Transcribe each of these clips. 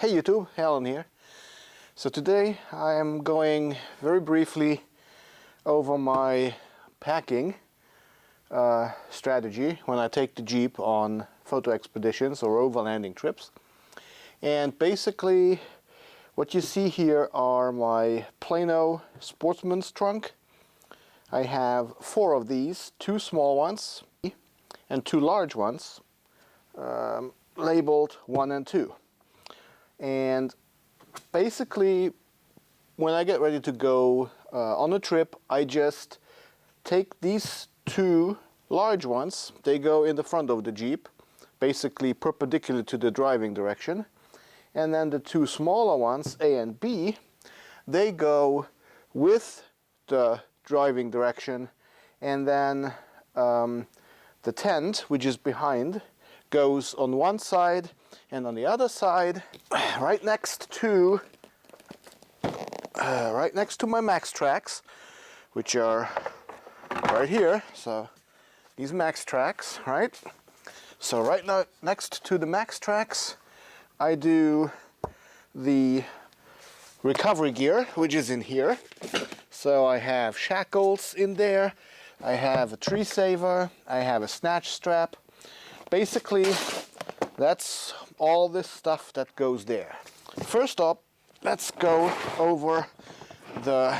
Hey YouTube, Alan here. So today I am going very briefly over my packing strategy when I take the Jeep on photo expeditions or overlanding trips. And basically what you see here are my Plano Sportsman's trunk. I have 4 of these, 2 small ones and 2 large ones, labeled 1 and 2. And basically when I get ready to go on a trip, I just take these 2 large ones. They go in the front of the Jeep, basically perpendicular to the driving direction, and then the 2 smaller ones, A and B, they go with the driving direction, and then the tent, which is behind, goes on one side, and on the other side, right next to my Max Tracks, which are right here. So these Max Tracks, right? So right now, next to the Max Tracks, I do the recovery gear, which is in here. So I have shackles in there, I have a tree saver, I have a snatch strap. Basically, that's all this stuff that goes there. First up, let's go over the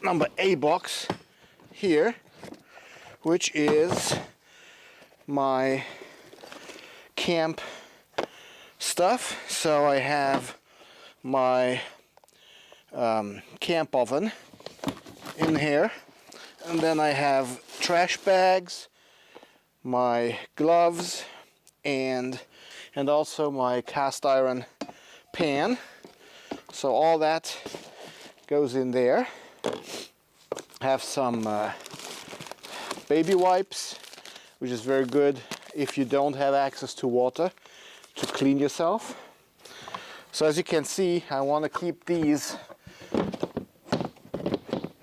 number A box here, which is my camp stuff. So I have my camp oven in here, and then I have trash bags, my gloves, and also my cast iron pan. So all that goes in there. Have some baby wipes, which is very good if you don't have access to water to clean yourself. So as you can see, I want to keep these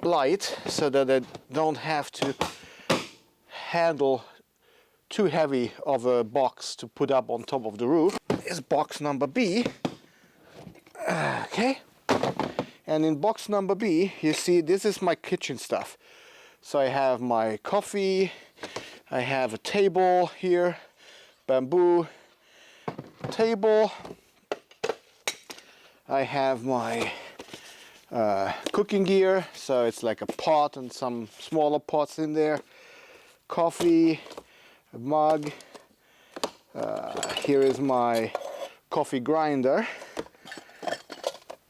light so that I don't have to handle too heavy of a box to put up on top of the roof. Is box number B. Okay, and in box number B, you see this is my kitchen stuff. So I have my coffee, I have a table here, bamboo table, I have my cooking gear, so it's like a pot and some smaller pots in there, coffee, a mug, here is my coffee grinder,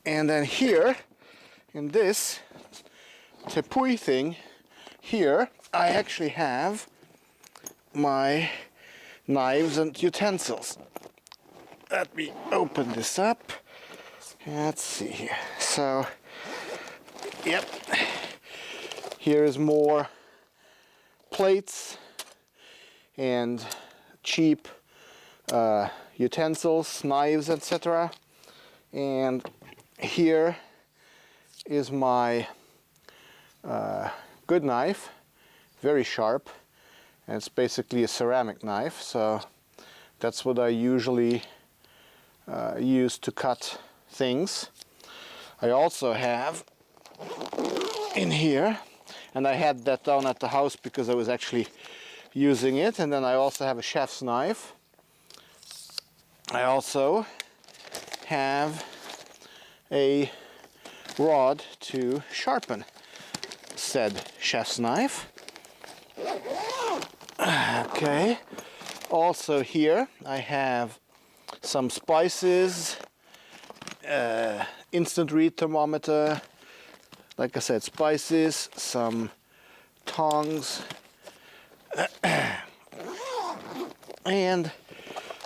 and then here in this tepui thing here I actually have my knives and utensils. Let me open this up. Let's see here. So yep, here is more plates and cheap utensils, knives, etc. And here is my good knife, very sharp, and it's basically a ceramic knife. So that's what I usually use to cut things. I also have in here, and I had that down at the house because I was actually using it, and then I also have a chef's knife. I also have a rod to sharpen said chef's knife. Okay, also here I have some spices, instant read thermometer, like I said, spices, some tongs, and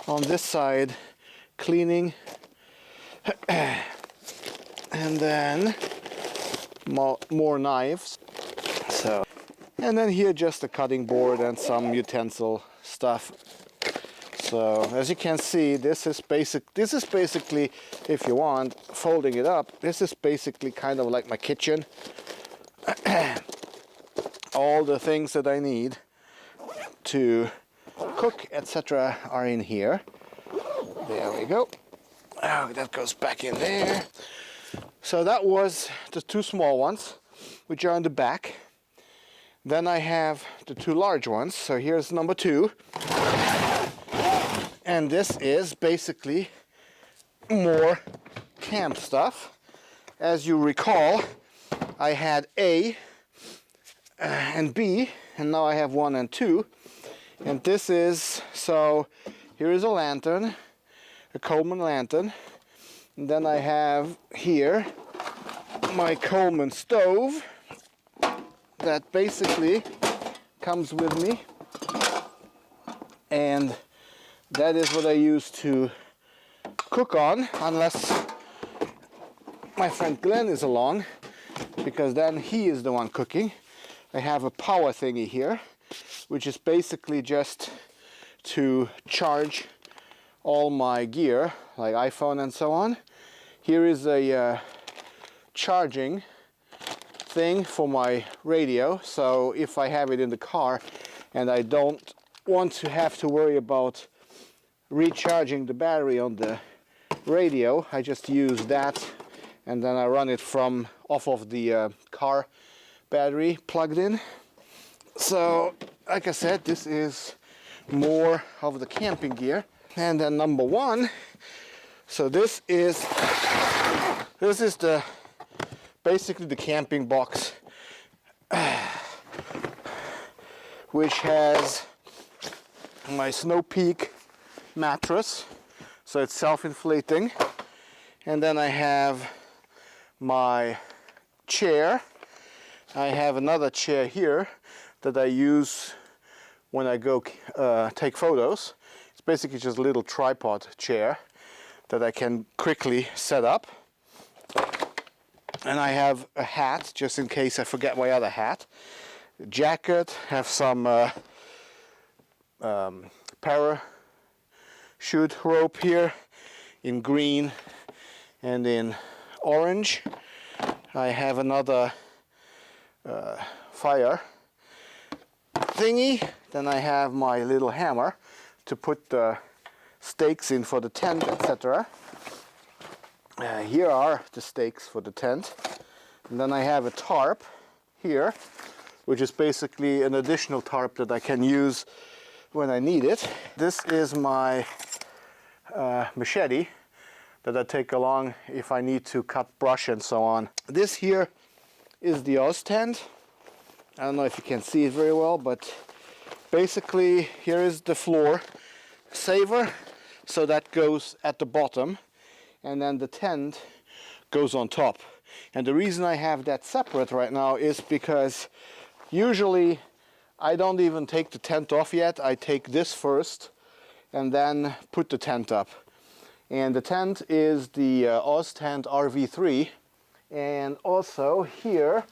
on this side cleaning, and then more knives. So, and then here just a cutting board and some utensil stuff. So as you can see, this is basically, if you want, folding it up, this is basically kind of like my kitchen. All the things that I need to cook, etc. are in here. There we go. Oh, that goes back in there. So that was the two small ones, which are on the back. Then I have the two large ones. So here's number 2. And this is basically more camp stuff. As you recall, I had A and B, and now I have 1 and 2. And this is, so here is a lantern, a Coleman lantern. And then I have here my Coleman stove that basically comes with me. And that is what I use to cook on, unless my friend Glenn is along, because then he is the one cooking. I have a power thingy here, which is basically just to charge all my gear, like iPhone and so on. Here is a charging thing for my radio, so if I have it in the car and I don't want to have to worry about recharging the battery on the radio, I just use that, and then I run it from off of the car battery plugged in. So like I said, this is more of the camping gear. And then number 1, so this is the basically the camping box, which has my Snow Peak mattress, so it's self-inflating. And then I have my chair. I have another chair here that I use when I go take photos. It's basically just a little tripod chair that I can quickly set up. And I have a hat, just in case I forget my other hat. A jacket, have some parachute rope here in green and in orange. I have another fire thingy. Then I have my little hammer to put the stakes in for the tent, etc. Here are the stakes for the tent. And then I have a tarp here, which is basically an additional tarp that I can use when I need it. This is my machete that I take along if I need to cut brush and so on. This here is the Oz tent. I don't know if you can see it very well, but basically here is the floor saver, so that goes at the bottom, and then the tent goes on top. And the reason I have that separate right now is because usually I don't even take the tent off yet. I take this first and then put the tent up. And the tent is the Oz Tent RV3. And also here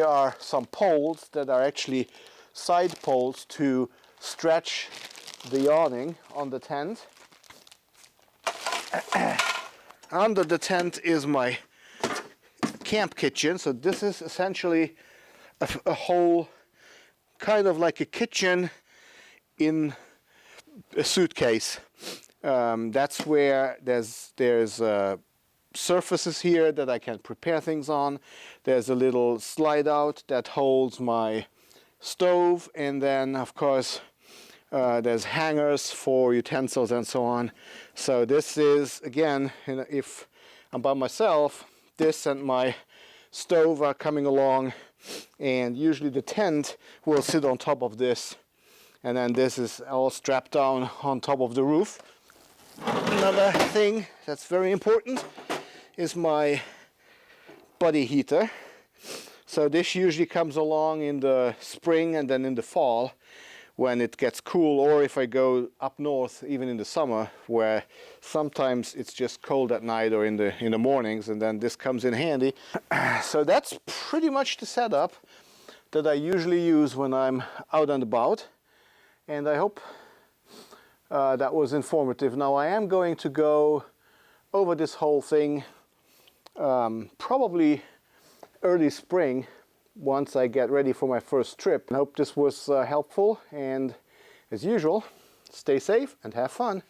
are some poles that are actually side poles to stretch the awning on the tent. Under the tent is my camp kitchen. So this is essentially a whole kind of like a kitchen in a suitcase. That's where there's surfaces here that I can prepare things on. There's a little slide out that holds my stove, and then of course there's hangers for utensils and so on. So this is, again, if I'm by myself, this and my stove are coming along, and usually the tent will sit on top of this, and then this is all strapped down on top of the roof. Another thing that's very important is my body heater. So this usually comes along in the spring and then in the fall when it gets cool, or if I go up north even in the summer, where sometimes it's just cold at night or in the mornings, and then this comes in handy. So that's pretty much the setup that I usually use when I'm out and about, and I hope that was informative. Now I am going to go over this whole thing probably early spring, once I get ready for my first trip. I hope this was helpful, and as usual, stay safe and have fun.